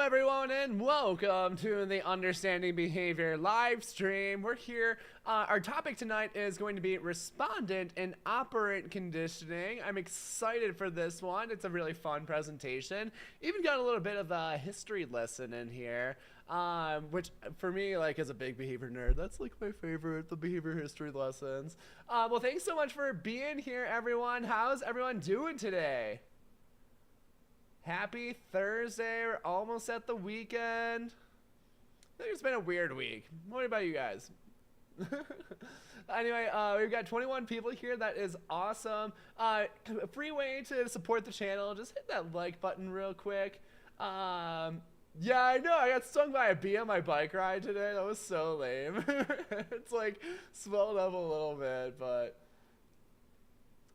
everyone, and welcome to the Understanding Behavior live stream. We're here. Our topic tonight is going to be Respondent and Operant conditioning. I'm excited for this one. It's a really fun presentation. Even got a little bit of a history lesson in here, which for me, like, as a big behavior nerd, that's like my favorite, the behavior history lessons. Well, thanks so much for being here, everyone. How's everyone doing today? Happy Thursday. We're almost at the weekend. I think it's been a weird week. What about you guys? Anyway, we've got 21 people here. That is awesome. A free way to support the channel. Just hit that like button real quick. Yeah, I know. I got stung by a bee on my bike ride today. That was so lame. It's like swelled up a little bit, but...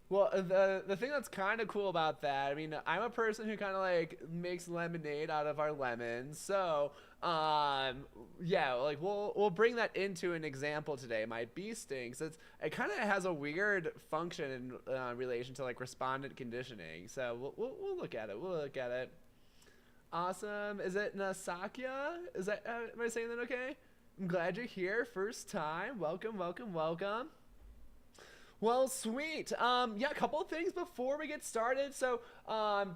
Well, the thing that's kind of cool about that, I mean, I'm a person who kind of like makes lemonade out of our lemons. So, yeah, like we'll bring that into an example today. My bee stings. It kind of has a weird function in relation to like respondent conditioning. So we'll look at it. We'll look at it. Awesome. Is it Nasakya? Is that am I saying that okay? I'm glad you're here. First time. Welcome, welcome, welcome. Well, sweet. Yeah, a couple of things before we get started. So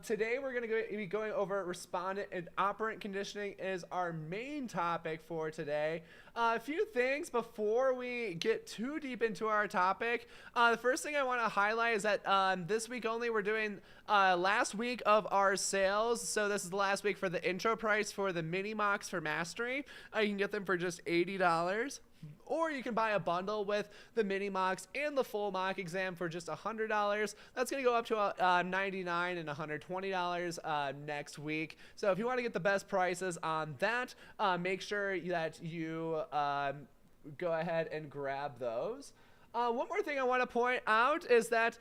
today we're going to be going over respondent and operant conditioning is our main topic for today. A few things before we get too deep into our topic. The first thing I want to highlight is that this week only we're doing last week of our sales. So this is the last week for the intro price for the mini mocks for mastery. You can get them for just $80. Or you can buy a bundle with the mini mocks and the full mock exam for just $100. That's going to go up to $99 and $120 next week. So if you want to get the best prices on that, make sure that you go ahead and grab those. One more thing I want to point out is that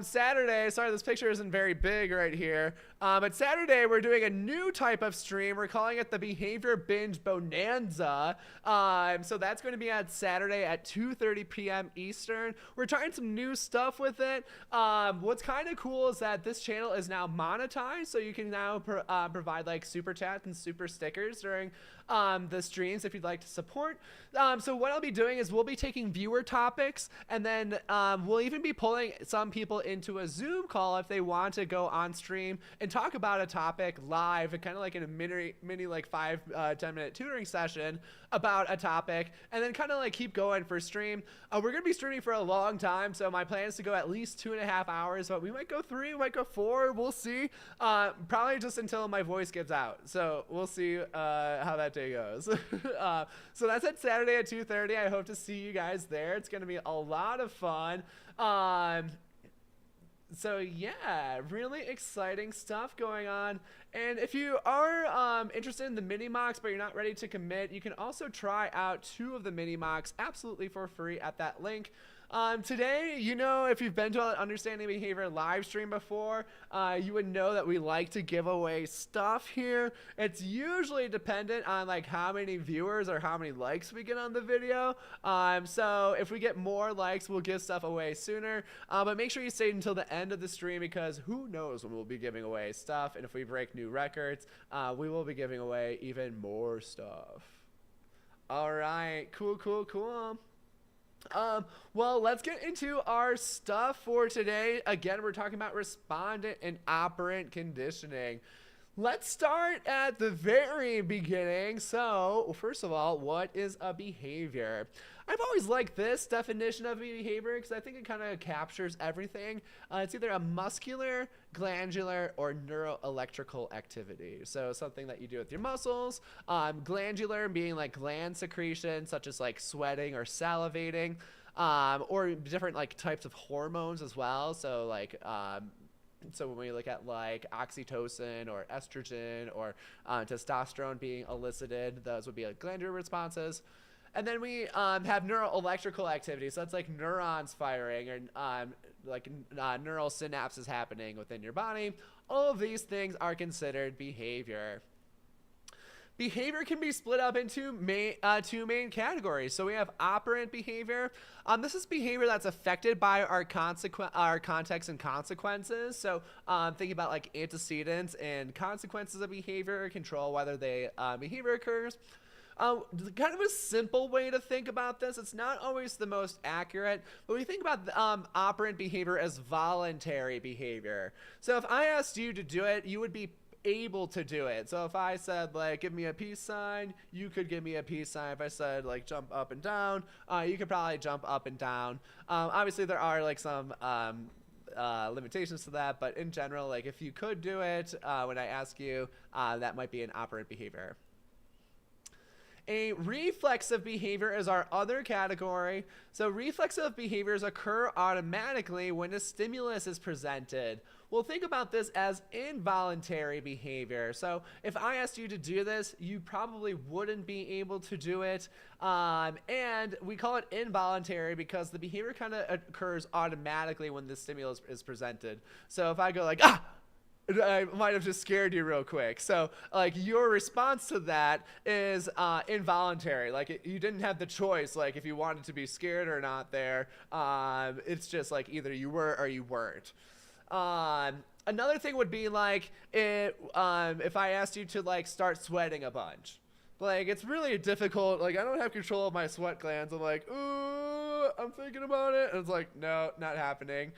Saturday, sorry this picture isn't very big right here, but Saturday we're doing a new type of stream. We're calling it the Behavior Binge Bonanza. So that's going to be on Saturday at 2:30 p.m. Eastern. We're trying some new stuff with it. What's kind of cool is that this channel is now monetized, so you can now provide like super chats and super stickers during the streams if you'd like to support. So what I'll be doing is we'll be taking viewer topics, and then we'll even be pulling some people into a Zoom call if they want to go on stream and talk about a topic live, and kind of like in a mini like 5-10 minute tutoring session about a topic, and then kind of like keep going for stream. We're gonna be streaming for a long time, so my plan is to go at least 2.5 hours, but we might go 3, we might go 4, we'll see. Probably just until my voice gives out, so we'll see how that day goes. So that's at Saturday at 2:30. I hope to see you guys there. It's gonna be a lot of fun. So yeah, really exciting stuff going on. And if you are interested in the mini mocks but you're not ready to commit, you can also try out 2 of the mini mocks absolutely for free at that link. Today, you know, if you've been to an Understanding Behavior live stream before, you would know that we like to give away stuff here. It's usually dependent on like how many viewers or how many likes we get on the video. So if we get more likes, we'll give stuff away sooner. But make sure you stay until the end of the stream, because who knows when we'll be giving away stuff. And if we break new records, we will be giving away even more stuff. All right, cool. Well, let's get into our stuff for today. Again, we're talking about respondent and operant conditioning. Let's start at the very beginning. So, first of all, what is a behavior? I've always liked this definition of behavior because I think it kind of captures everything. It's either a muscular, glandular, or neuroelectrical activity. So something that you do with your muscles. Glandular being like gland secretion, such as like sweating or salivating, or different like types of hormones as well. So like so when we look at like oxytocin or estrogen or testosterone being elicited, those would be like glandular responses. And then we have neuroelectrical activity. So that's like neurons firing, or like neural synapses happening within your body. All of these things are considered behavior. Behavior can be split up into two main categories. So we have operant behavior. This is behavior that's affected by our context and consequences. So thinking about like antecedents and consequences of behavior control whether behavior occurs. Kind of a simple way to think about this. It's not always the most accurate, but we think about operant behavior as voluntary behavior. So if I asked you to do it, you would be able to do it. So if I said like give me a peace sign, you could give me a peace sign. If I said like jump up and down, you could probably jump up and down. Obviously there are like some limitations to that, but in general, like if you could do it when I ask you, that might be an operant behavior. A reflexive behavior is our other category. So reflexive behaviors occur automatically when a stimulus is presented. We'll think about this as involuntary behavior. So if I asked you to do this, you probably wouldn't be able to do it. And we call it involuntary because the behavior kind of occurs automatically when the stimulus is presented. So if I go like, ah! I might have just scared you real quick. So like your response to that is involuntary. Like you didn't have the choice, like if you wanted to be scared or not there. It's just like either you were or you weren't. Another thing would be like if I asked you to like start sweating a bunch. Like it's really difficult. Like I don't have control of my sweat glands. I'm like, ooh, I'm thinking about it. And it's like, no, not happening.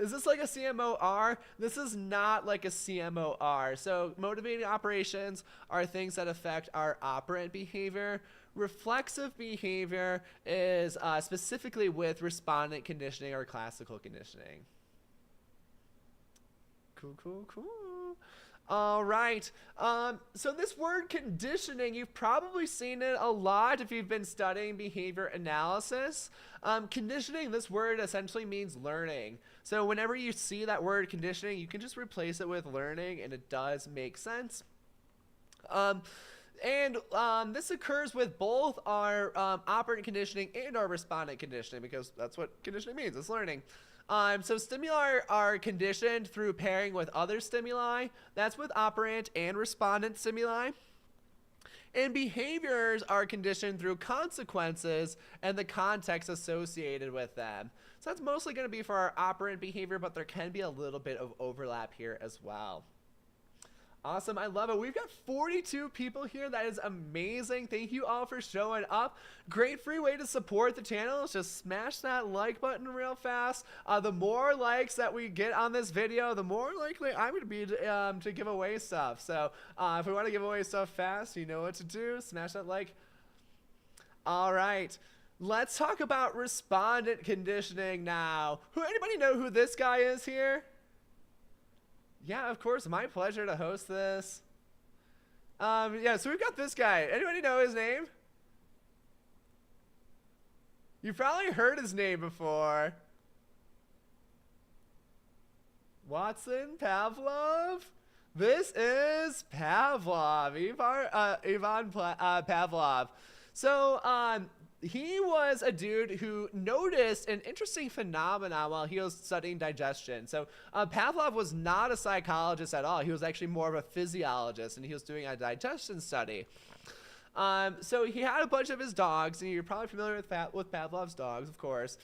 Is this like a CMOR? This is not like a CMOR. So motivating operations are things that affect our operant behavior. Reflexive behavior is specifically with respondent conditioning or classical conditioning. Cool. All right. So this word conditioning, you've probably seen it a lot if you've been studying behavior analysis. Conditioning, this word essentially means learning. So whenever you see that word conditioning, you can just replace it with learning, and it does make sense. This occurs with both our operant conditioning and our respondent conditioning because that's what conditioning means. It's learning. So stimuli are conditioned through pairing with other stimuli. That's with operant and respondent stimuli. And behaviors are conditioned through consequences and the context associated with them. So that's mostly going to be for our operant behavior, but there can be a little bit of overlap here as well. Awesome. I love it. We've got 42 people here. That is amazing. Thank you all for showing up. Great free way to support the channel is just smash that like button real fast. The more likes that we get on this video, the more likely I'm going to be to give away stuff. So if we want to give away stuff fast, you know what to do. Smash that like. All right. Let's talk about respondent conditioning now. Anybody know who this guy is here? Yeah, of course. My pleasure to host this. Yeah, so we've got this guy. Anybody know his name? You've probably heard his name before. Watson Pavlov? This is Pavlov, Ivan Pavlov. So, he was a dude who noticed an interesting phenomenon while he was studying digestion. So Pavlov was not a psychologist at all. He was actually more of a physiologist, and he was doing a digestion study. So he had a bunch of his dogs, and you're probably familiar with Pavlov's dogs, of course.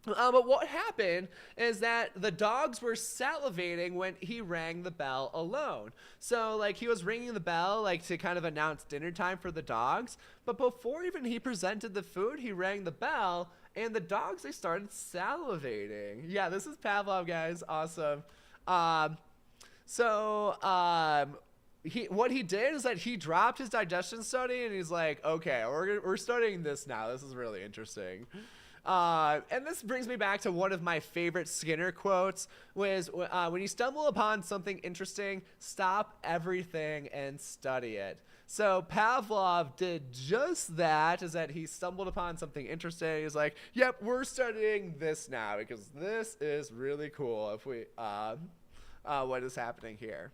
But what happened is that the dogs were salivating when he rang the bell alone. So like he was ringing the bell like to kind of announce dinner time for the dogs. But before even he presented the food, he rang the bell and the dogs, they started salivating. Yeah, this is Pavlov, guys. Awesome. What he did is that he dropped his digestion study and he's like, okay, we're studying this now. This is really interesting. And this brings me back to one of my favorite Skinner quotes, was when you stumble upon something interesting, stop everything and study it. So Pavlov did just that, is that he stumbled upon something interesting. He's like, yep, we're studying this now because this is really cool if we, what is happening here.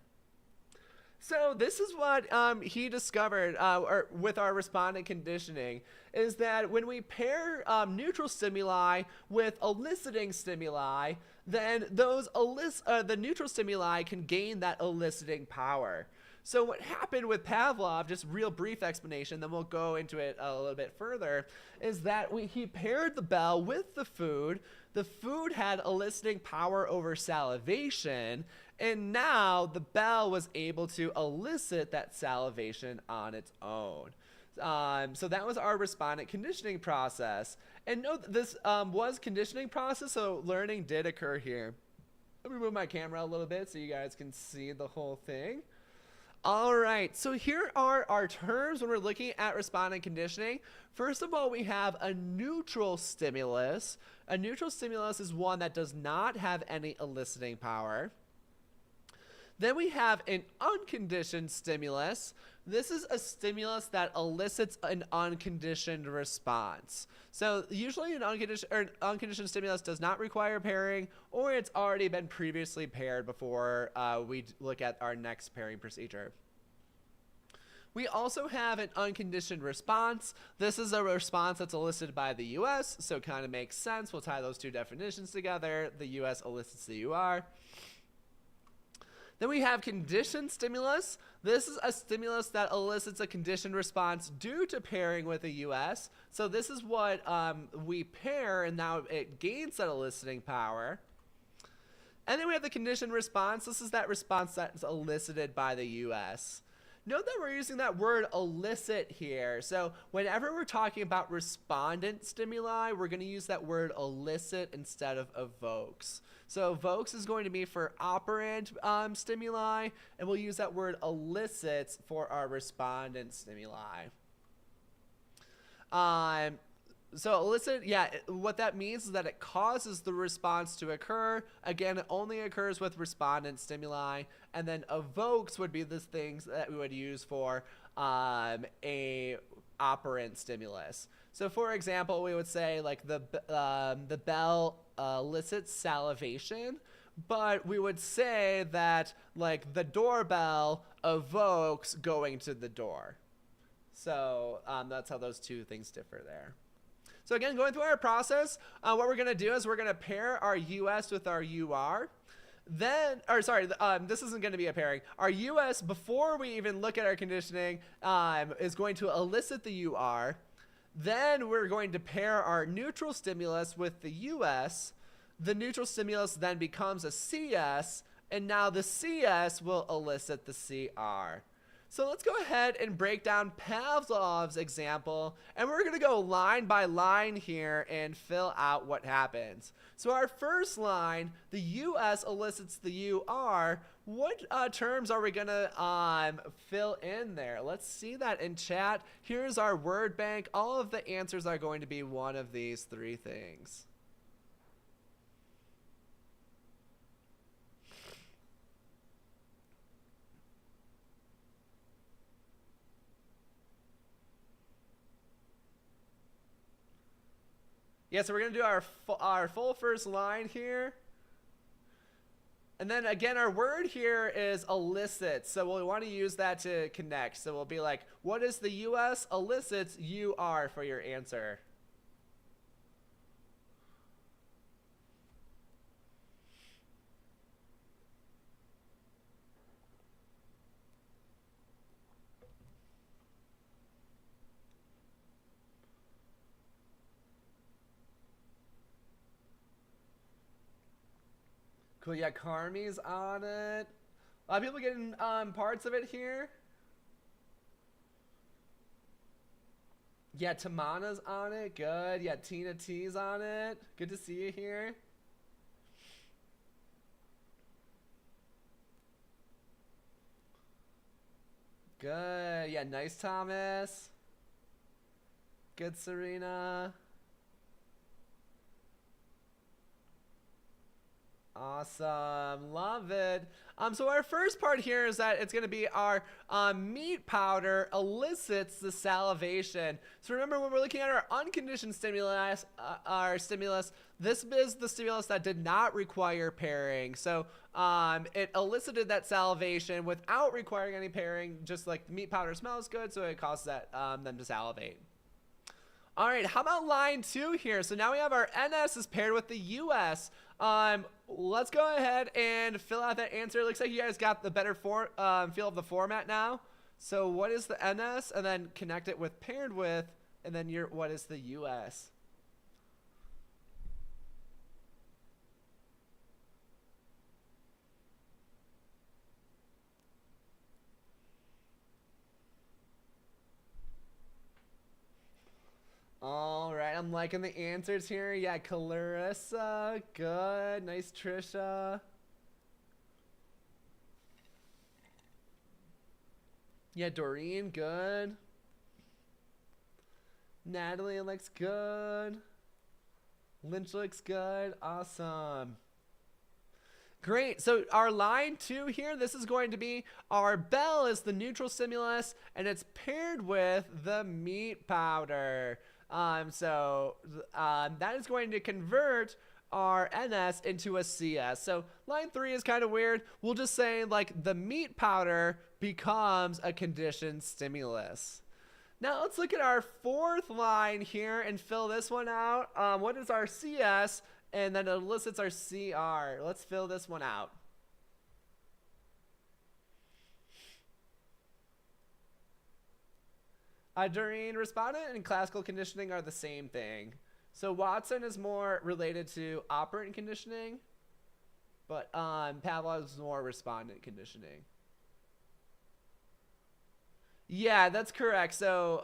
So this is what he discovered with our respondent conditioning, is that when we pair neutral stimuli with eliciting stimuli, then the neutral stimuli can gain that eliciting power. So what happened with Pavlov, just real brief explanation, then we'll go into it a little bit further, is that he paired the bell with the food. The food had eliciting power over salivation, and now the bell was able to elicit that salivation on its own. So that was our respondent conditioning process. And note that this was conditioning process, so learning did occur here. Let me move my camera a little bit so you guys can see the whole thing. All right, so here are our terms when we're looking at respondent conditioning. First of all, we have a neutral stimulus. A neutral stimulus is one that does not have any eliciting power. Then we have an unconditioned stimulus. This is a stimulus that elicits an unconditioned response. So usually an unconditioned stimulus does not require pairing, or it's already been previously paired before we look at our next pairing procedure. We also have an unconditioned response. This is a response that's elicited by the US, so it kind of makes sense. We'll tie those two definitions together. The US elicits the UR. Then we have conditioned stimulus. This is a stimulus that elicits a conditioned response due to pairing with a US. So this is what we pair, and now it gains that eliciting power. And then we have the conditioned response. This is that response that's elicited by the US. Note that we're using that word elicit here. So whenever we're talking about respondent stimuli, we're going to use that word elicit instead of evokes. So evokes is going to be for operant stimuli, and we'll use that word elicits for our respondent stimuli. So elicit, yeah, what that means is that it causes the response to occur. Again, it only occurs with respondent stimuli. And then evokes would be the things that we would use for a operant stimulus. So for example, we would say like the bell elicits salivation, but we would say that like the doorbell evokes going to the door. So that's how those two things differ there. So again, going through our process, what we're going to do is we're going to pair our US with our UR. Then, or sorry, this isn't going to be a pairing. Our US, before we even look at our conditioning, is going to elicit the UR. Then we're going to pair our neutral stimulus with the US. The neutral stimulus then becomes a CS, and now the CS will elicit the CR. So let's go ahead and break down Pavlov's example, and we're going to go line by line here and fill out what happens. So our first line, the US elicits the UR. What terms are we going to fill in there? Let's see that in chat. Here's our word bank. All of the answers are going to be one of these three things. Yeah, so we're going to do our full first line here. And then again, our word here is elicit. So we'll want to use that to connect. So we'll be like, what is the US elicits UR for your answer? Cool, yeah, Carmi's on it. A lot of people getting parts of it here. Yeah, Tamana's on it. Good. Yeah, Tina T's on it. Good to see you here. Good. Yeah, nice, Thomas. Good, Serena. Awesome. Love it. So our first part here is that it's going to be our meat powder elicits the salivation. So remember, when we're looking at our unconditioned stimulus, this is the stimulus that did not require pairing. So it elicited that salivation without requiring any pairing, just like the meat powder smells good, so it causes them to salivate. All right, how about line 2 here? So now we have our NS is paired with the US. Let's go ahead and fill out that answer. It looks like you guys got the better feel of the format now. So what is the NS, and then connect it with paired with, and then what is the US? All right, I'm liking the answers here. Yeah, Clarissa, good. Nice, Trisha. Yeah, Doreen, good. Natalie looks good. Lynch looks good. Awesome. Great. So our line 2 here, this is going to be our bell is the neutral stimulus, and it's paired with the meat powder. That is going to convert our NS into a CS. So line 3 is kind of weird. We'll just say like the meat powder becomes a conditioned stimulus. Now let's look at our 4th line here and fill this one out. What is our CS? And then it elicits our CR. Let's fill this one out. Doreen, respondent and classical conditioning are the same thing. So Watson is more related to operant conditioning, but Pavlov is more respondent conditioning. Yeah, that's correct. So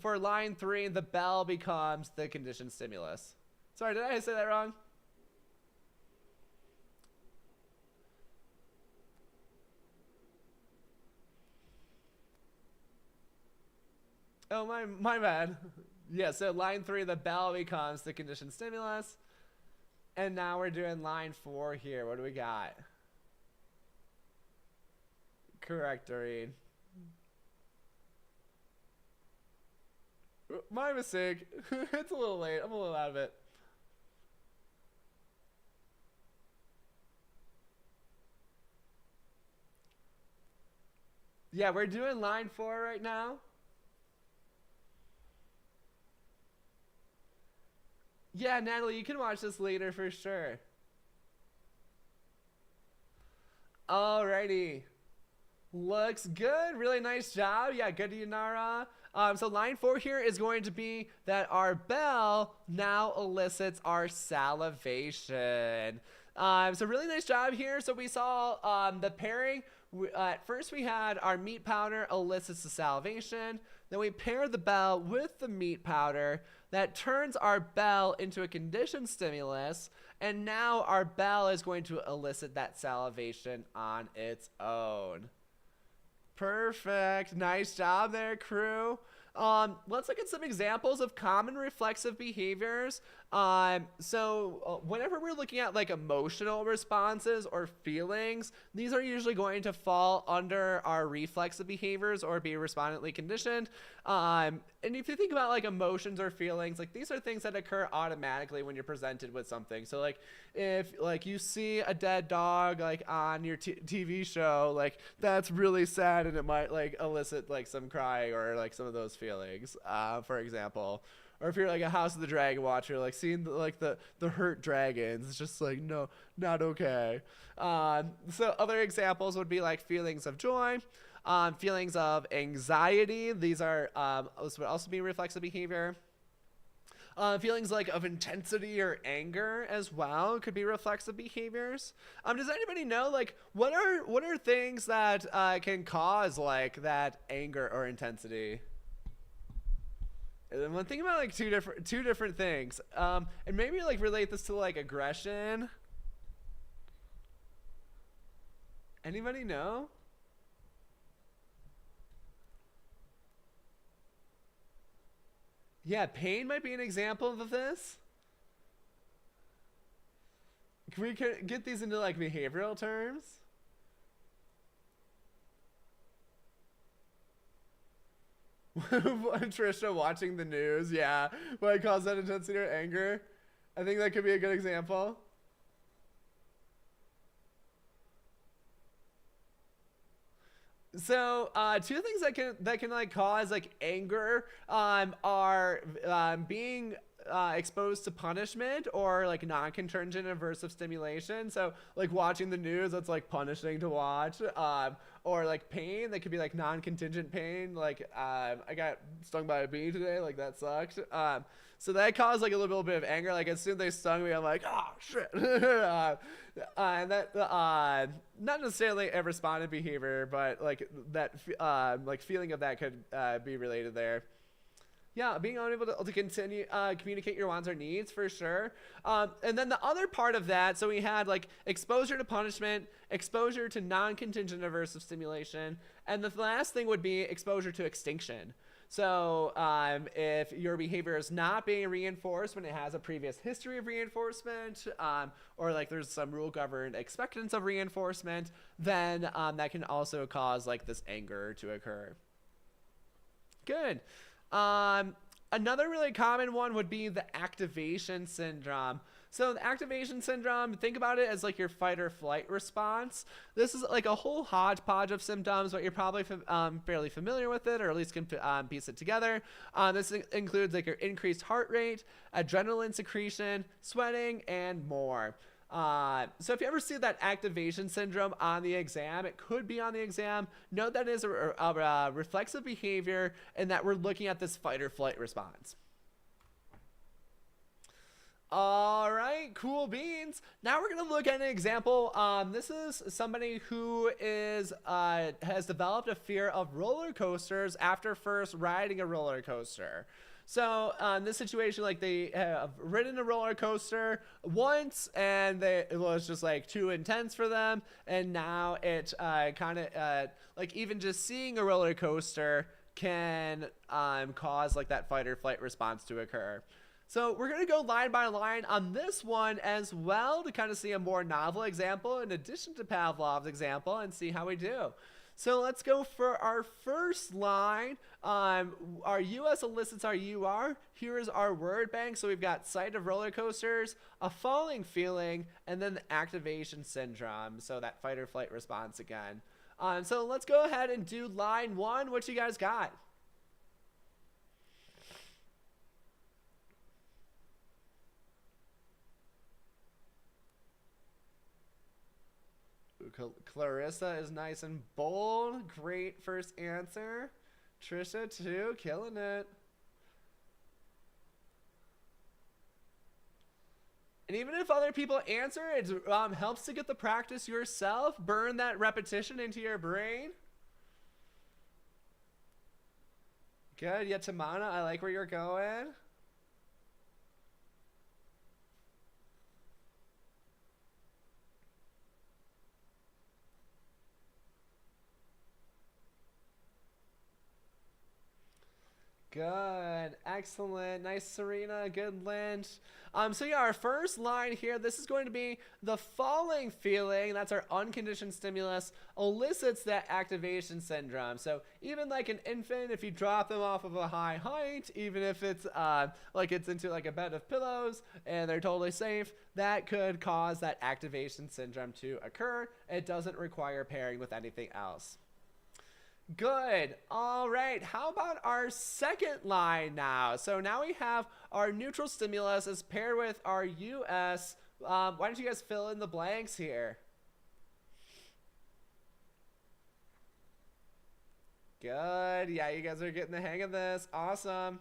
for line 3, the bell becomes the conditioned stimulus. Sorry, did I say that wrong? Oh, my bad. Yeah, so line 3, the bell becomes the conditioned stimulus. And now we're doing line 4 here. What do we got? Correct, Doreen. My mistake. It's a little late. I'm a little out of it. Yeah, we're doing line 4 right now. Yeah, Natalie, you can watch this later for sure. Alrighty. Looks good. Really nice job. Yeah, good to you, Nara. So line 4 here is going to be that our bell now elicits our salivation. So really nice job here. So we saw the pairing. At first we had our meat powder elicits the salivation. Then we pair the bell with the meat powder. That turns our bell into a conditioned stimulus. And now our bell is going to elicit that salivation on its own. Perfect. Nice job there, crew. Let's look at some examples of common reflexive behaviors. Whenever we're looking at like emotional responses or feelings, these are usually going to fall under our reflexive behaviors or be respondently conditioned. And if you think about like emotions or feelings, like these are things that occur automatically when you're presented with something. So like if like you see a dead dog like on your TV show, like that's really sad and it might like elicit like some crying or like some of those feelings, for example. Or if you're like a House of the Dragon watcher, like seeing the hurt dragons, it's just like, no, not okay. So other examples would be like feelings of joy, feelings of anxiety. These are this would also be reflexive behavior. Feelings like of intensity or anger as well could be reflexive behaviors. Does anybody know like what are things that can cause like that anger or intensity? And then think about like two different things, and maybe like relate this to like aggression. Anybody know? Yeah, pain might be an example of this. Can we get these into like behavioral terms? Trisha watching the news, yeah. What causes that intensity or anger? I think that could be a good example. So, two things that can like cause like anger are being exposed to punishment or like non-contingent aversive stimulation. So like watching the news, that's like punishing to watch. Or like pain, that could be like non-contingent pain. Like I got stung by a bee today, like that sucked. So that caused like a little bit of anger. Like as soon as they stung me, I'm like, oh shit. And that not necessarily a respondent behavior, but like that like feeling of that could be related there. Yeah, being unable to continue communicate your wants or needs for sure. And then the other part of that, so we had like exposure to punishment, exposure to non-contingent aversive stimulation, and the last thing would be exposure to extinction. So if your behavior is not being reinforced when it has a previous history of reinforcement, or like there's some rule governed expectance of reinforcement, then that can also cause like this anger to occur. Good. Another really common one would be the activation syndrome. So the activation syndrome, think about it as like your fight or flight response. This is like a whole hodgepodge of symptoms, but you're probably fairly familiar with it, or at least can piece it together. This includes like your increased heart rate, adrenaline secretion, sweating, and more. So if you ever see that activation syndrome on the exam, it could be on the exam. Note that it is a reflexive behavior and that we're looking at this fight or flight response. All right, cool beans. Now we're going to look at an example. This is somebody who is has developed a fear of roller coasters after first riding a roller coaster. So in this situation, like they have ridden a roller coaster once and it was just like too intense for them. And now it kind of like even just seeing a roller coaster can cause like that fight or flight response to occur. So we're going to go line by line on this one as well to kind of see a more novel example in addition to Pavlov's example and see how we do. So let's go for our first line. Our US elicits our UR. Here is our word bank. So we've got sight of roller coasters, a falling feeling, and then the activation syndrome. So that fight or flight response again. So let's go ahead and do line one. What you guys got? Clarissa is nice and bold. Great first answer. Trisha too, killing it. And even if other people answer, it helps to get the practice yourself. Burn that repetition into your brain. Good. Yeah, Tamana, I like where you're going. Good. Excellent. Nice, Serena. Good, Lynch. So yeah, our first line here, this is going to be the falling feeling, that's our unconditioned stimulus, elicits that activation syndrome. So even like an infant, if you drop them off of a high height, even if it's like it's into like a bed of pillows and they're totally safe, that could cause that activation syndrome to occur. It doesn't require pairing with anything else. Good. All right. How about our second line now? So now we have our neutral stimulus is paired with our US. Why don't you guys fill in the blanks here? Good. Yeah, you guys are getting the hang of this. Awesome.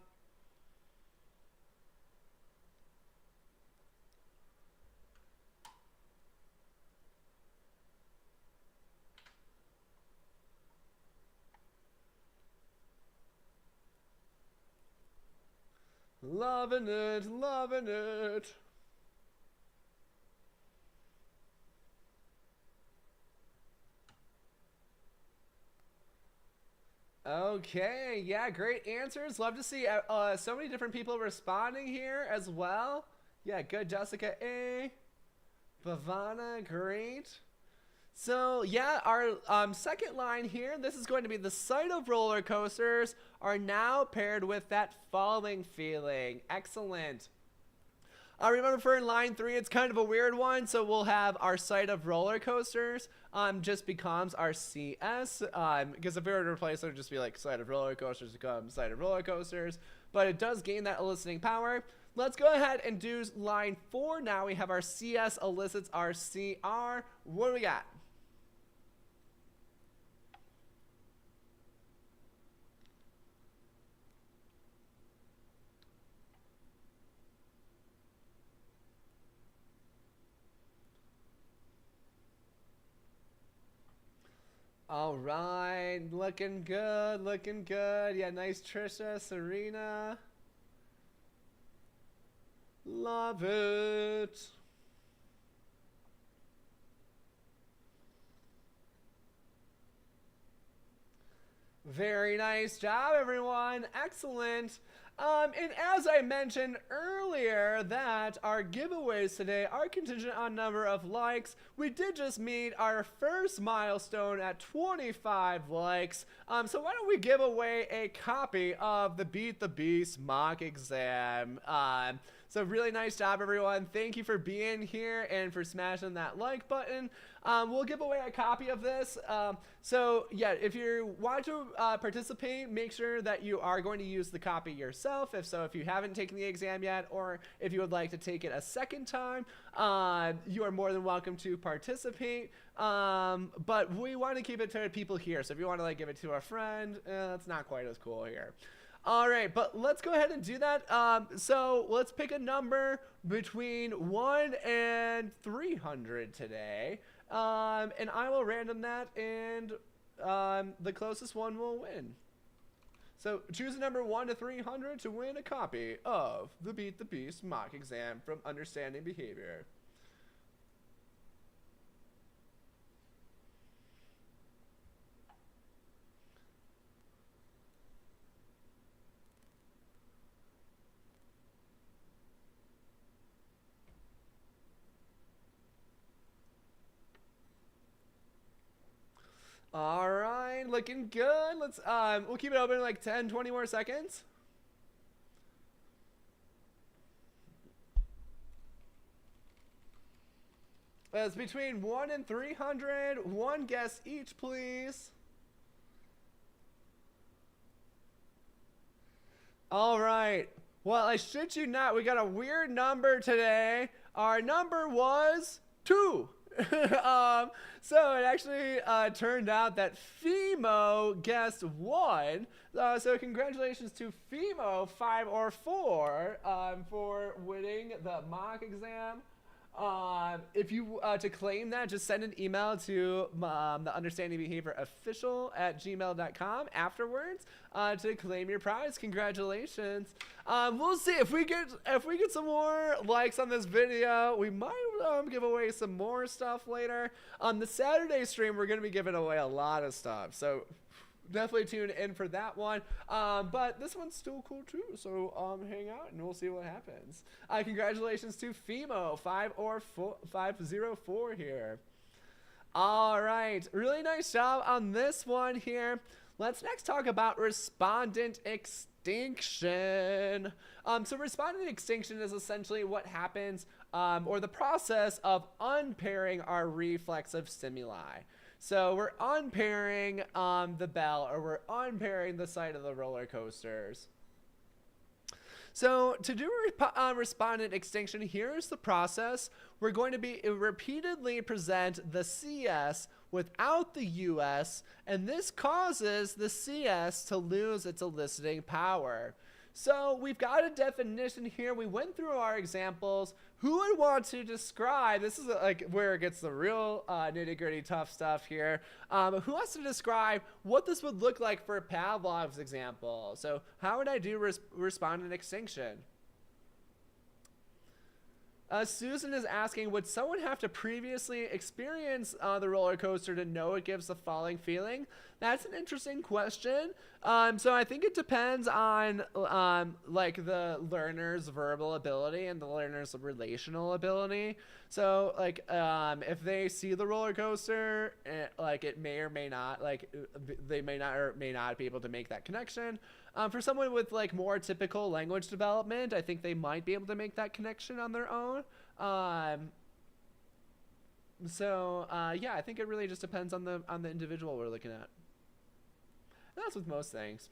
Loving it, loving it. Okay, yeah, great answers. Love to see so many different people responding here as well. Yeah, good, Jessica A. Bhavana, great. So yeah, our second line here, this is going to be the sight of roller coasters are now paired with that falling feeling. Excellent. Remember for line 3, it's kind of a weird one, so we'll have our sight of roller coasters just becomes our CS, because if we were to replace it, it would just be like sight of roller coasters becomes sight of roller coasters, but it does gain that eliciting power. Let's go ahead and do line 4 now. We have our CS elicits our CR. What do we got? All right, looking good, looking good. Yeah, nice Trisha, Serena. Love it. Very nice job, everyone. Excellent. And as I mentioned earlier, that our giveaways today are contingent on number of likes. We did just meet our first milestone at 25 likes. So why don't we give away a copy of the Beat the Beast mock exam? So really nice job, everyone. Thank you for being here and for smashing that like button. We'll give away a copy of this. So yeah, if you want to participate, make sure that you are going to use the copy yourself. If you haven't taken the exam yet, or if you would like to take it a second time, you are more than welcome to participate. But we want to keep it to people here. So if you want to like give it to a friend, that's not quite as cool here. All right, but let's go ahead and do that. So let's pick a number between 1 and 300 today. And I will random that, and the closest one will win. So choose a number 1 to 300 to win a copy of the Beat the Beast mock exam from Understanding Behavior. All right, looking good. Let's we'll keep it open in like 10, 20 more seconds. It's between 1 and 300. One guess each, please. All right. Well, I shit you not, we got a weird number today. Our number was 2. So it actually turned out that Fimo guessed 1. So congratulations to Fimo 5 or 4 for winning the mock exam. If you to claim that, just send an email to the Understanding Behavior official at gmail.com afterwards to claim your prize. Congratulations. We'll see if we get some more likes on this video. We might give away some more stuff later. On the Saturday stream, we're going to be giving away a lot of stuff. So definitely tune in for that one. But this one's still cool too. So hang out and we'll see what happens. Congratulations to Fimo 504 here. All right, really nice job on this one here. Let's next talk about respondent extinction. So respondent extinction is essentially what happens, or the process of unpairing our reflexive stimuli. So we're unpairing the bell, or we're unpairing the side of the roller coasters. So to do respondent extinction, here's the process. We're going to be repeatedly present the CS without the US, and this causes the CS to lose its eliciting power. So we've got a definition here. We went through our examples. Who would want to describe, this is like where it gets the real nitty-gritty tough stuff here. Who wants to describe what this would look like for Pavlov's example? So how would I do respondent extinction? Susan is asking, would someone have to previously experience the roller coaster to know it gives the following feeling? That's an interesting question. So I think it depends on like the learner's verbal ability and the learner's relational ability. So like if they see the roller coaster, like it may or may not, like they may not or may not be able to make that connection. For someone with like more typical language development, I think they might be able to make that connection on their own. Yeah, I think it really just depends on the individual we're looking at. And that's with most things.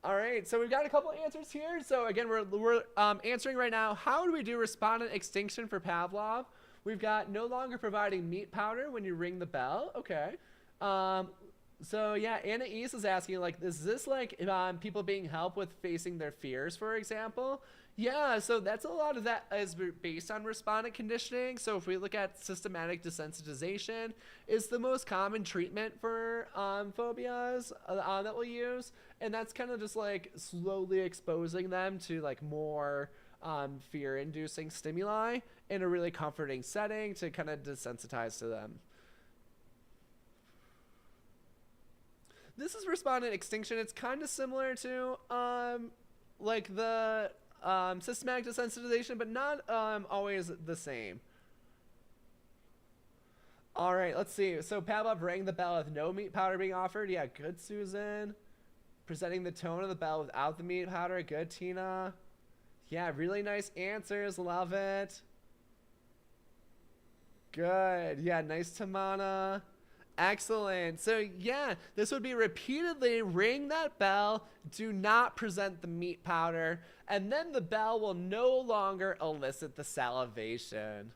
All right, so we've got a couple answers here. So again, we're answering right now. How do we do respondent extinction for Pavlov? We've got no longer providing meat powder when you ring the bell. Okay. Um, so yeah, Anna East is asking, like, is this like people being helped with facing their fears, for example? Yeah, so that's a lot of that is based on respondent conditioning. So if we look at systematic desensitization, is the most common treatment for phobias that we'll use, and that's kind of just like slowly exposing them to like more fear-inducing stimuli in a really comforting setting to kind of desensitize to them. This is respondent extinction. It's kind of similar to like the systematic desensitization, but not always the same. All right, let's see. So Pavlov rang the bell with no meat powder being offered. Yeah, good, Susan. Presenting the tone of the bell without the meat powder. Good, Tina. Yeah, really nice answers. Love it. Good. Yeah, nice, Tamana. Excellent. So yeah, this would be repeatedly ring that bell, do not present the meat powder, and then the bell will no longer elicit the salivation.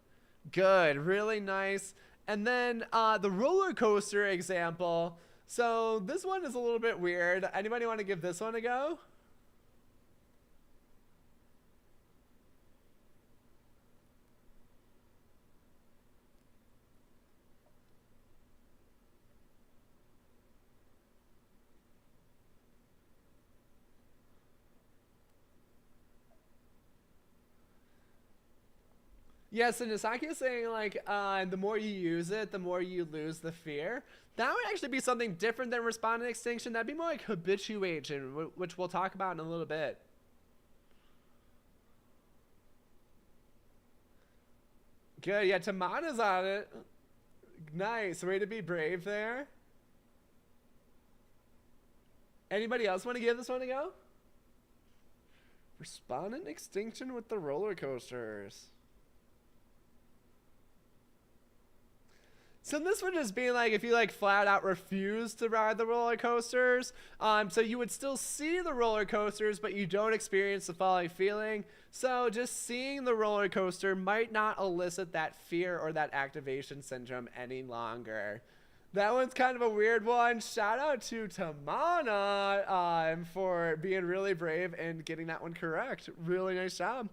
Good, really nice. And then the roller coaster example. So this one is a little bit weird. Anybody want to give this one a go? Yeah, so Nisaki is saying like the more you use it, the more you lose the fear. That would actually be something different than respondent extinction. That'd be more like habituation, which we'll talk about in a little bit. Good, yeah, Tamana's on it. Nice, way to be brave there. Anybody else want to give this one a go? Respondent extinction with the roller coasters. So this would just be like if you like flat out refuse to ride the roller coasters. So you would still see the roller coasters, but you don't experience the falling feeling. So just seeing the roller coaster might not elicit that fear or that activation syndrome any longer. That one's kind of a weird one. Shout out to Tamana for being really brave and getting that one correct. Really nice job.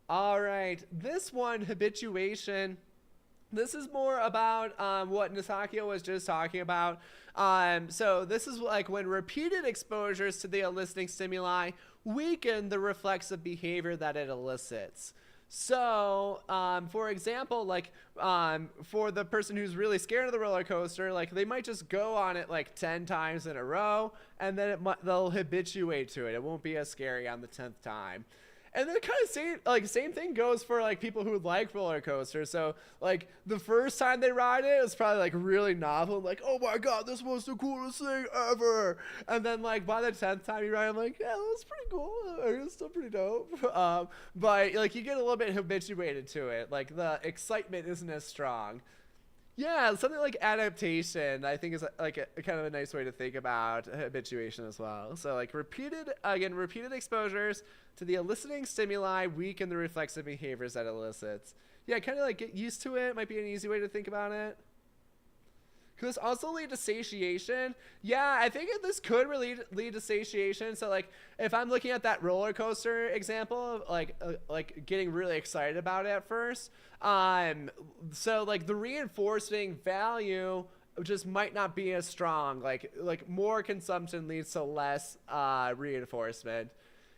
All right, this one, habituation. This is more about what Nisakio was just talking about. So this is like when repeated exposures to the eliciting stimuli weaken the reflexive behavior that it elicits. So, for example, like for the person who's really scared of the roller coaster, like they might just go on it like 10 times in a row, and then they'll habituate to it. It won't be as scary on the 10th time. And then kind of same thing goes for like people who like roller coasters. So like the first time they ride it, it's probably like really novel, like, oh my god, this was the coolest thing ever. And then like by the 10th time you ride, I'm like, yeah, that was pretty cool. It's still pretty dope. But like you get a little bit habituated to it. Like the excitement isn't as strong. Yeah, something like adaptation, I think is like a kind of a nice way to think about habituation as well. So like repeated exposures to the eliciting stimuli weaken the reflexive behaviors that it elicits. Yeah, kind of like get used to it might be an easy way to think about it. Could this also lead to satiation? Yeah, I think this could really lead to satiation. So like if I'm looking at that roller coaster example, like getting really excited about it at first, so like the reinforcing value just might not be as strong. Like more consumption leads to less reinforcement.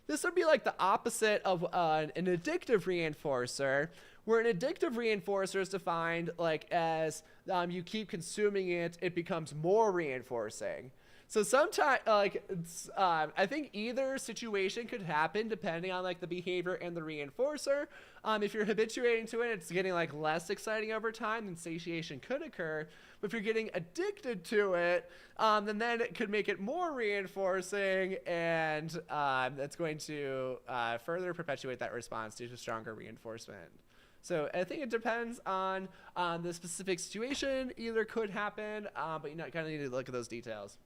This would be like the opposite of an addictive reinforcer, where an addictive reinforcer is defined like as you keep consuming it, it becomes more reinforcing. So sometimes, I think either situation could happen depending on like the behavior and the reinforcer. If you're habituating to it, it's getting like less exciting over time, then satiation could occur. But if you're getting addicted to it, then it could make it more reinforcing, and that's going to further perpetuate that response due to stronger reinforcement. So I think it depends on the specific situation. Either could happen, but you kind of need to look at those details.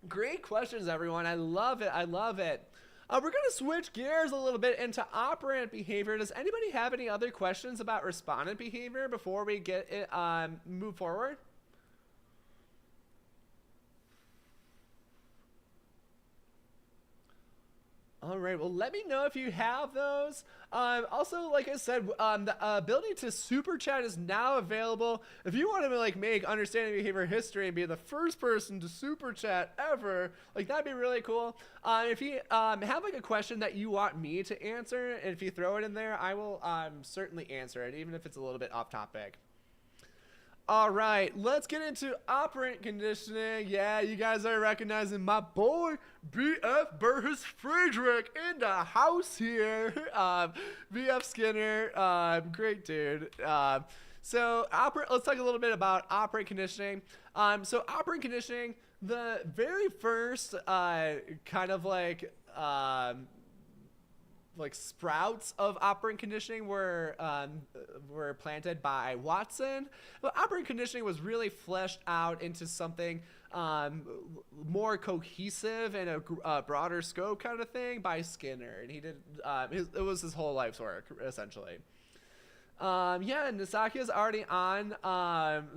Great questions, everyone. I love it. I love it. We're going to switch gears a little bit into operant behavior. Does anybody have any other questions about respondent behavior before we get it, move forward? All right, well, let me know if you have those. Also, like I said, the ability to super chat is now available. If you want to like make understanding behavior history and be the first person to super chat ever, like that'd be really cool. If you have like a question that you want me to answer, and if you throw it in there, I will certainly answer it, even if it's a little bit off topic. All right, let's get into operant conditioning. Yeah, you guys are recognizing my boy BF Burgess Friedrich in the house here. BF Skinner, great dude. So let's talk a little bit about operant conditioning. So operant conditioning, the very first kind of like sprouts of operant conditioning were planted by Watson. But operant conditioning was really fleshed out into something more cohesive and a broader scope kind of thing by Skinner, and he did it was his whole life's work essentially. Yeah, Nisakia's already on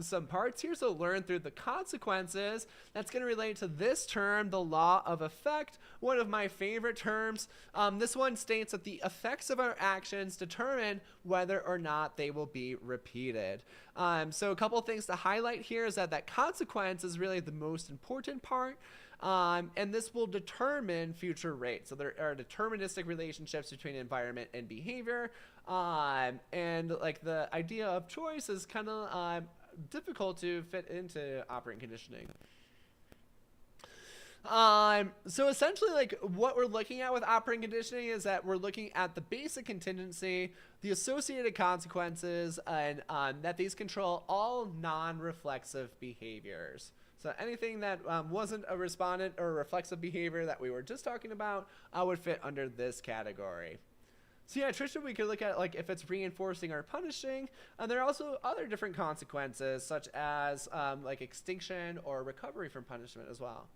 some parts here, so learn through the consequences. That's going to relate to this term, the law of effect, one of my favorite terms. This one states that the effects of our actions determine whether or not they will be repeated. So a couple things to highlight here is that consequence is really the most important part. And this will determine future rates. So there are deterministic relationships between environment and behavior. And like the idea of choice is kind of difficult to fit into operant conditioning. So essentially, like what we're looking at with operant conditioning is that we're looking at the basic contingency, the associated consequences, and that these control all non-reflexive behaviors. So anything that wasn't a respondent or a reflexive behavior that we were just talking about would fit under this category. So yeah, Trisha, we could look at like if it's reinforcing or punishing. And there are also other different consequences such as like extinction or recovery from punishment as well.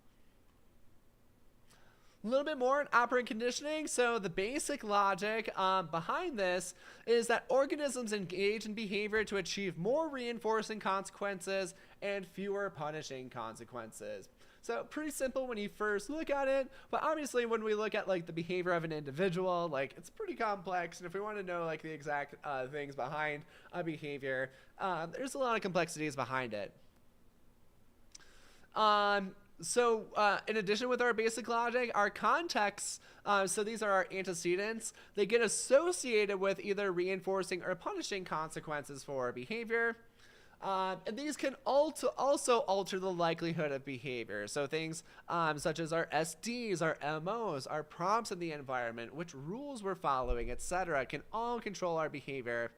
A little bit more on operant conditioning. So the basic logic behind this is that organisms engage in behavior to achieve more reinforcing consequences and fewer punishing consequences. So pretty simple when you first look at it, but obviously when we look at like the behavior of an individual, like it's pretty complex. And if we want to know like the exact things behind a behavior, there's a lot of complexities behind it. So in addition with our basic logic, our contexts, so these are our antecedents, they get associated with either reinforcing or punishing consequences for our behavior. And these can also alter the likelihood of behavior. So things such as our SDs, our MOs, our prompts in the environment, which rules we're following, etc., can all control our behavior.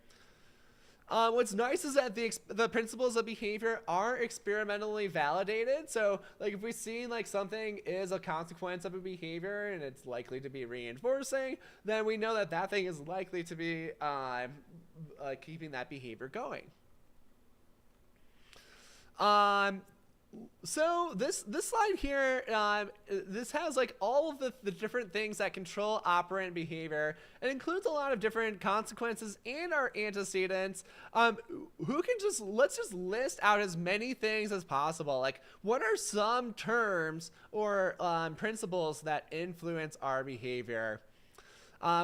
What's nice is that the principles of behavior are experimentally validated. So like if we see like something is a consequence of a behavior and it's likely to be reinforcing, then we know that that thing is likely to be keeping that behavior going. So this slide here, this has like all of the different things that control operant behavior. It includes a lot of different consequences and our antecedents. Let's just list out as many things as possible. Like what are some terms or principles that influence our behavior?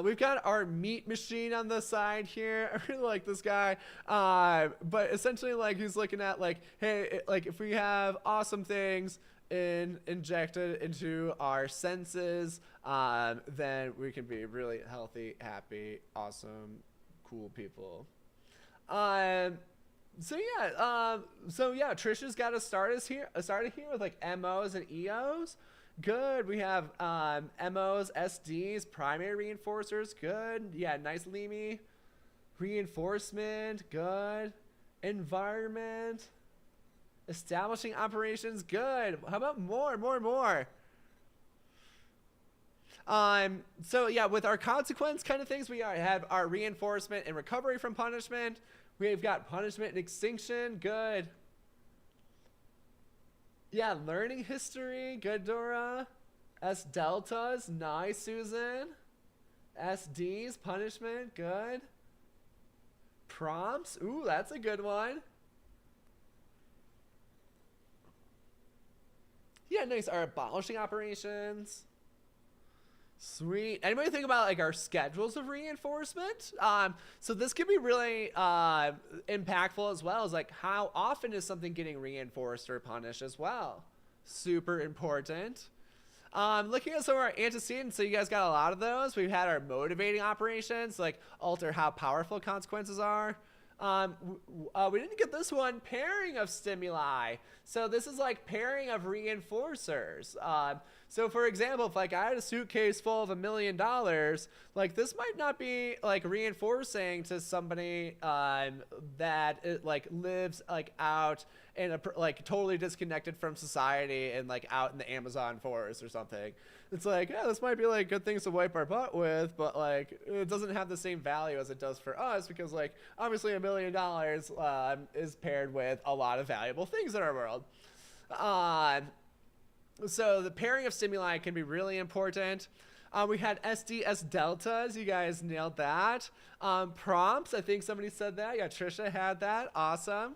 We've got our meat machine on the side here. I really like this guy. But essentially, like, he's looking at, like, hey, like, if we have awesome things injected into our senses, then we can be really healthy, happy, awesome, cool people. So yeah, Trisha's got started here with, like, MOs and EOs. Good. We have MOs, SDs, primary reinforcers. Good. Yeah, nice, Leamy. Reinforcement. Good. Environment. Establishing operations. Good. How about more? So yeah, with our consequence kind of things, we have our reinforcement and recovery from punishment. We've got punishment and extinction. Good. Yeah, learning history. Good, Dora. S deltas. Nice, Susan. SDs. Punishment. Good. Prompts. Ooh, that's a good one. Yeah, nice. Our abolishing operations. Sweet. Anybody think about like our schedules of reinforcement? So this could be really impactful as well as like how often is something getting reinforced or punished as well. Super important. Looking at some of our antecedents, so you guys got a lot of those. We've had our motivating operations, like alter how powerful consequences are. We didn't get this one, pairing of stimuli. So this is like pairing of reinforcers. So for example, if like I had a suitcase full of $1 million, like this might not be like reinforcing to somebody that it like lives like out in a like totally disconnected from society and like out in the Amazon forest or something. It's like, yeah, this might be like good things to wipe our butt with, but like it doesn't have the same value as it does for us because like obviously $1 million is paired with a lot of valuable things in our world. So the pairing of stimuli can be really important. We had SDS deltas. You guys nailed that. Prompts. I think somebody said that. Yeah, Trisha had that. Awesome.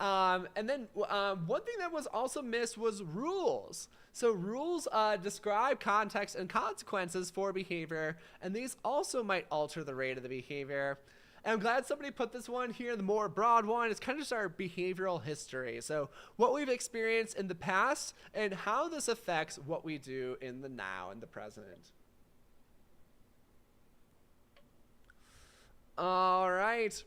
And then one thing that was also missed was rules. So rules describe context and consequences for behavior, and these also might alter the rate of the behavior. And I'm glad somebody put this one here, the more broad one. It's kind of just our behavioral history. So what we've experienced in the past and how this affects what we do in the now and the present. All right.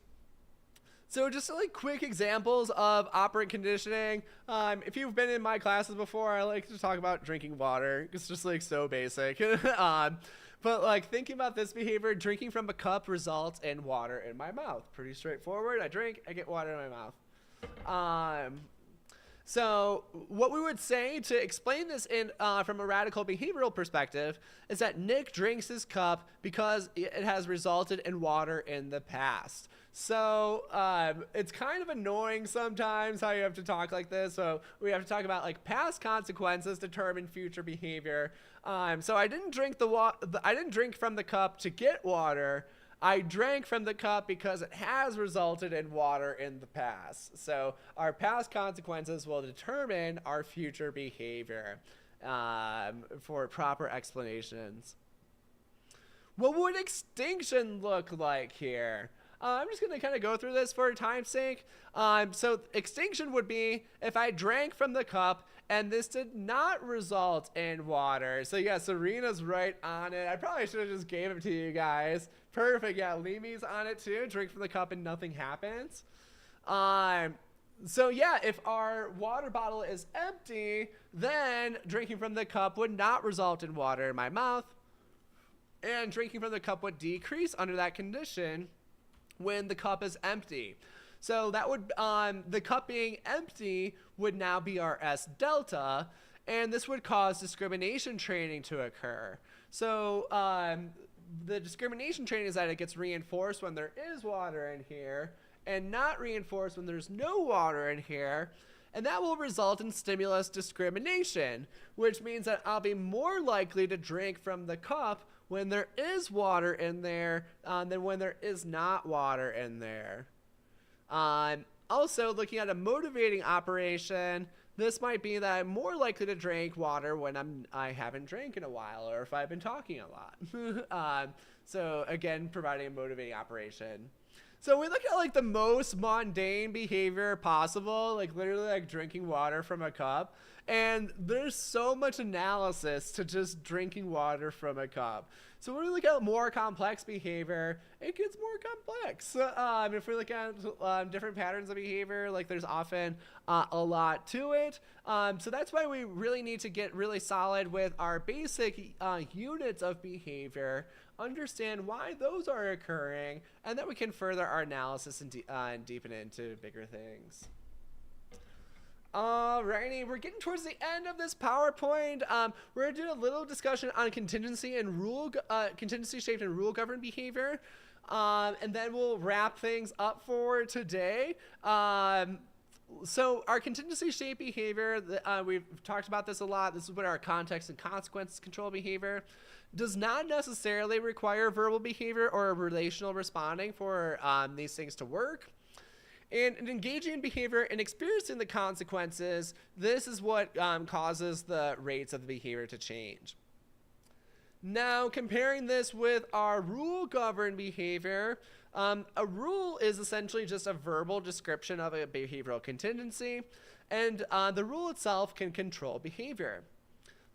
So just like quick examples of operant conditioning. If you've been in my classes before, I like to talk about drinking water. It's just like so basic. But like thinking about this behavior, drinking from a cup results in water in my mouth. Pretty straightforward. I drink, I get water in my mouth. So what we would say to explain this in from a radical behavioral perspective is that Nick drinks his cup because it has resulted in water in the past. So it's kind of annoying sometimes how you have to talk like this. So we have to talk about like past consequences determine future behavior. So I didn't drink I didn't drink from the cup to get water. I drank from the cup because it has resulted in water in the past. So our past consequences will determine our future behavior for proper explanations. What would extinction look like here? I'm just going to kind of go through this for time's sake. So extinction would be if I drank from the cup and this did not result in water. So yeah, Serena's right on it. I probably should have just gave it to you guys. Perfect. Yeah, Limi's on it too. Drink from the cup and nothing happens. So yeah, if our water bottle is empty, then drinking from the cup would not result in water in my mouth. And drinking from the cup would decrease under that condition when the cup is empty. So that would, the cup being empty would now be our S delta, and this would cause discrimination training to occur. So the discrimination training is that it gets reinforced when there is water in here and not reinforced when there's no water in here. And that will result in stimulus discrimination, which means that I'll be more likely to drink from the cup when there is water in there than when there is not water in there. Also, looking at a motivating operation, this might be that I'm more likely to drink water when I haven't drank in a while or if I've been talking a lot. So again, providing a motivating operation. So we look at like the most mundane behavior possible, like literally like drinking water from a cup. And there's so much analysis to just drinking water from a cup. So when we look at more complex behavior, it gets more complex. If we look at different patterns of behavior, like there's often a lot to it. So that's why we really need to get really solid with our basic units of behavior, understand why those are occurring, and then we can further our analysis and deepen it into bigger things. Alrighty, we're getting towards the end of this PowerPoint. We're gonna do a little discussion on contingency and contingency shaped and rule governed behavior, and then we'll wrap things up for today. So our contingency shaped behavior, we've talked about this a lot. This is what our context and consequences control behavior. Does not necessarily require verbal behavior or relational responding for these things to work. And in engaging in behavior and experiencing the consequences, this is what causes the rates of the behavior to change. Now, comparing this with our rule-governed behavior, a rule is essentially just a verbal description of a behavioral contingency, and the rule itself can control behavior.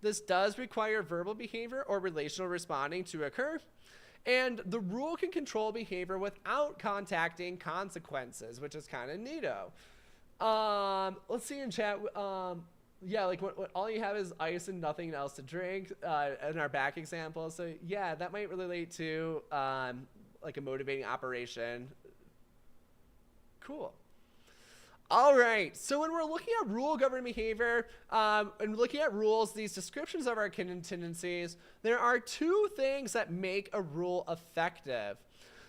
This does require verbal behavior or relational responding to occur, and the rule can control behavior without contacting consequences, which is kind of neato. Let's see in chat. Yeah, like when all you have is ice and nothing else to drink in our back example. So yeah, that might relate to like a motivating operation. Cool. All right, so when we're looking at rule-governed behavior and looking at rules, these descriptions of our tendencies, there are two things that make a rule effective.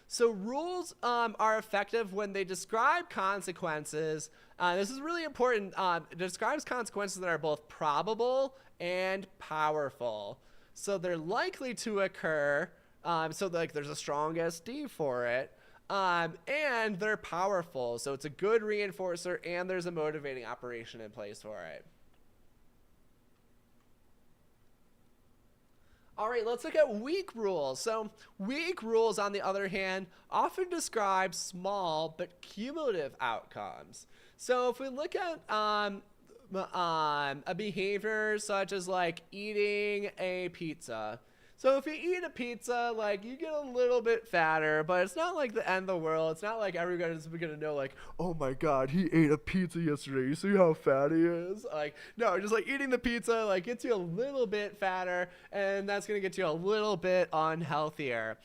So rules are effective when they describe consequences. This is really important. It describes consequences that are both probable and powerful. So they're likely to occur. So like there's a strong SD for it. And they're powerful. So it's a good reinforcer and there's a motivating operation in place for it. All right, let's look at weak rules. So weak rules, on the other hand, often describe small but cumulative outcomes. So if we look at a behavior such as like eating a pizza. So if you eat a pizza, like you get a little bit fatter, but it's not like the end of the world. It's not like everybody's gonna know like, oh my God, he ate a pizza yesterday. You see how fat he is? Like, no, just like eating the pizza like gets you a little bit fatter, and that's gonna get you a little bit unhealthier.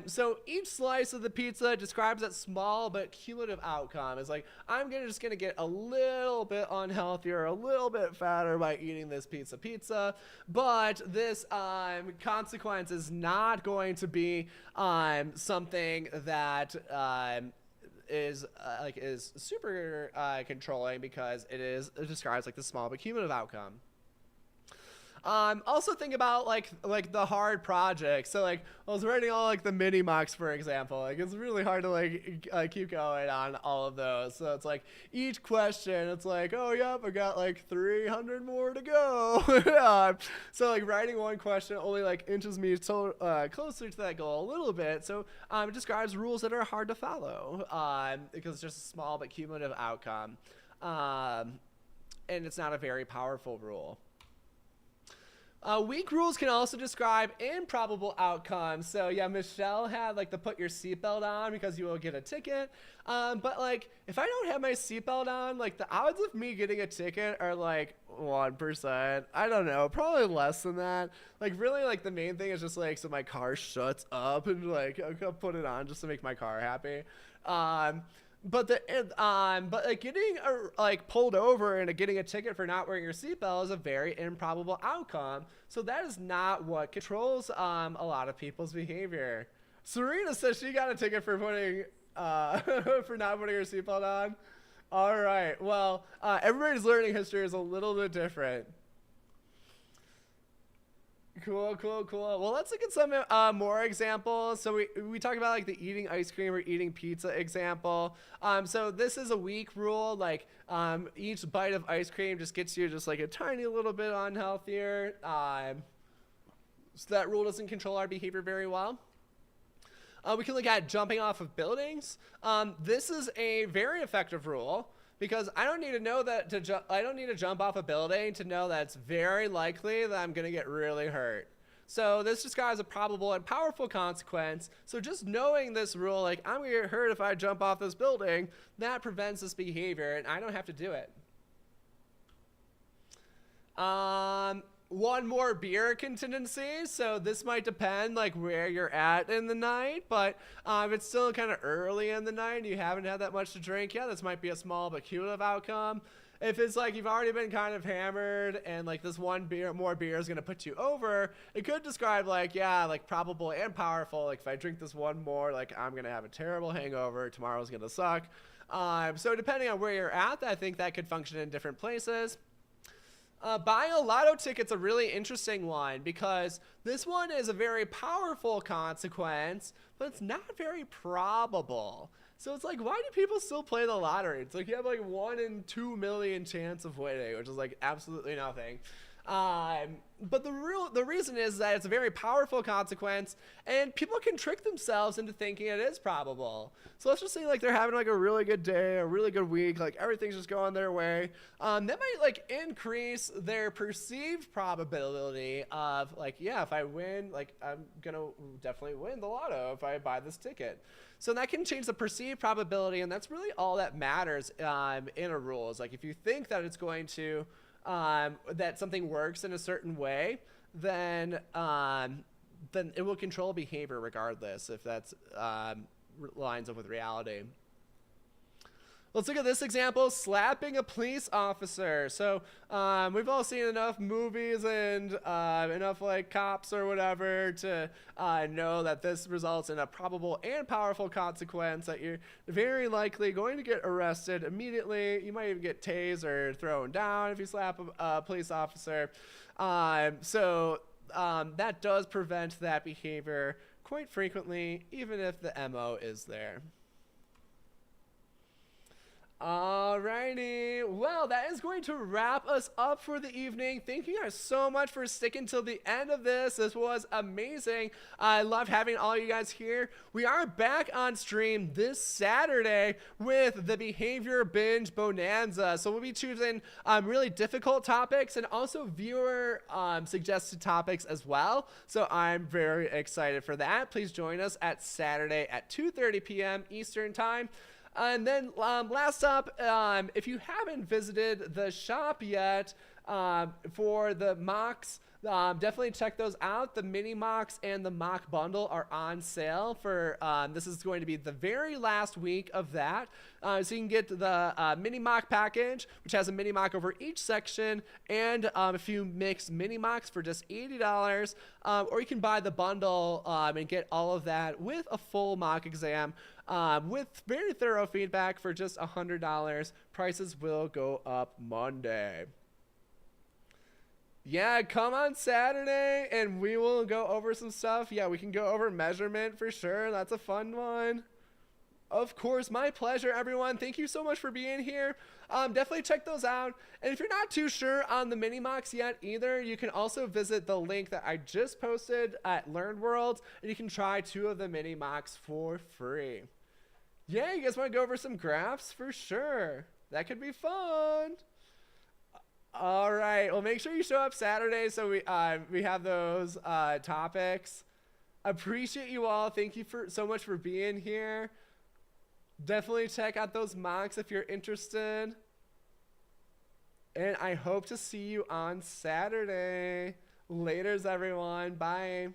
So each slice of the pizza describes that small but cumulative outcome. It's like, I'm just gonna get a little bit unhealthier, a little bit fatter by eating this pizza, but this consequence is not going to be something that is super controlling, because it describes like the small but cumulative outcome. Also think about like the hard projects. So like I was writing all like the mini mocks, for example. Like it's really hard to like keep going on all of those. So it's like each question, it's like, oh yep, I got like 300 more to go. So like writing one question only like inches me closer to that goal a little bit. So it describes rules that are hard to follow because it's just a small but cumulative outcome, and it's not a very powerful rule. Weak rules can also describe improbable outcomes. So yeah, Michelle had like the put your seatbelt on because you will get a ticket. But like if I don't have my seatbelt on, like the odds of me getting a ticket are like 1%. I don't know, probably less than that. Like really, like the main thing is just like so my car shuts up, and like I'll put it on just to make my car happy. But like getting like pulled over and getting a ticket for not wearing your seatbelt is a very improbable outcome. So that is not what controls a lot of people's behavior. Serena says she got a ticket for putting for not putting her seatbelt on. All right. Well, everybody's learning history is a little bit different. Cool. Well, let's look at some more examples. So we talked about like the eating ice cream or eating pizza example. So this is a weak rule. Like each bite of ice cream just gets you just like a tiny little bit unhealthier. So that rule doesn't control our behavior very well. We can look at jumping off of buildings. This is a very effective rule, because I don't need to know that I don't need to jump off a building to know that it's very likely that I'm going to get really hurt. So this describes a probable and powerful consequence. So just knowing this rule, like I'm going to get hurt if I jump off this building, that prevents this behavior, and I don't have to do it. One more beer contingency. So this might depend like where you're at in the night, but if it's still kind of early in the night and you haven't had that much to drink, yeah, this might be a small but cumulative outcome. If it's like you've already been kind of hammered and like this one more beer is going to put you over, it could describe like, yeah, like probable and powerful. Like if I drink this one more, like I'm going to have a terrible hangover. Tomorrow's going to suck. So depending on where you're at, I think that could function in different places. Buying a lotto ticket's a really interesting one because this one is a very powerful consequence, but it's not very probable. So it's like, why do people still play the lottery? It's like you have like 1 in 2 million chance of winning, which is like absolutely nothing. But the reason is that it's a very powerful consequence, and people can trick themselves into thinking it is probable. So let's just say like they're having like a really good day, a really good week, like everything's just going their way. That might like increase their perceived probability of like, yeah, if I win, like I'm gonna definitely win the lotto if I buy this ticket. So that can change the perceived probability, and that's really all that matters in a rule. Is like if you think that it's going to that something works in a certain way, then it will control behavior regardless if that's lines up with reality. Let's look at this example, slapping a police officer. So we've all seen enough movies and enough like cops or whatever to know that this results in a probable and powerful consequence that you're very likely going to get arrested immediately. You might even get tased or thrown down if you slap a police officer. So that does prevent that behavior quite frequently, even if the MO is there. Alrighty, well, that is going to wrap us up for the evening. Thank you guys so much for sticking till the end of this. This was amazing. I loved having all you guys here. We are back on stream this Saturday with the Behavior Binge Bonanza. So we'll be choosing really difficult topics and also viewer suggested topics as well. So I'm very excited for that. Please join us at Saturday at 2:30 p.m. Eastern Time. And then last up, if you haven't visited the shop yet for the mocks, definitely check those out. The mini mocks and the mock bundle are on sale for this is going to be the very last week of that. So you can get the mini mock package, which has a mini mock over each section and a few mixed mini mocks for just $80. Or you can buy the bundle and get all of that with a full mock exam with very thorough feedback for just $100. Prices will go up Monday. Yeah, come on Saturday and we will go over some stuff. Yeah, we can go over measurement for sure. That's a fun one. Of course, my pleasure, everyone. Thank you so much for being here. Definitely check those out. And if you're not too sure on the mini mocks yet either, you can also visit the link that I just posted at Learn World, and you can try 2 of the mini mocks for free. Yeah, you guys want to go over some graphs? For sure. That could be fun. All right. Well, make sure you show up Saturday so we have those topics. Appreciate you all. Thank you so much for being here. Definitely check out those mocks if you're interested. And I hope to see you on Saturday. Laters, everyone. Bye.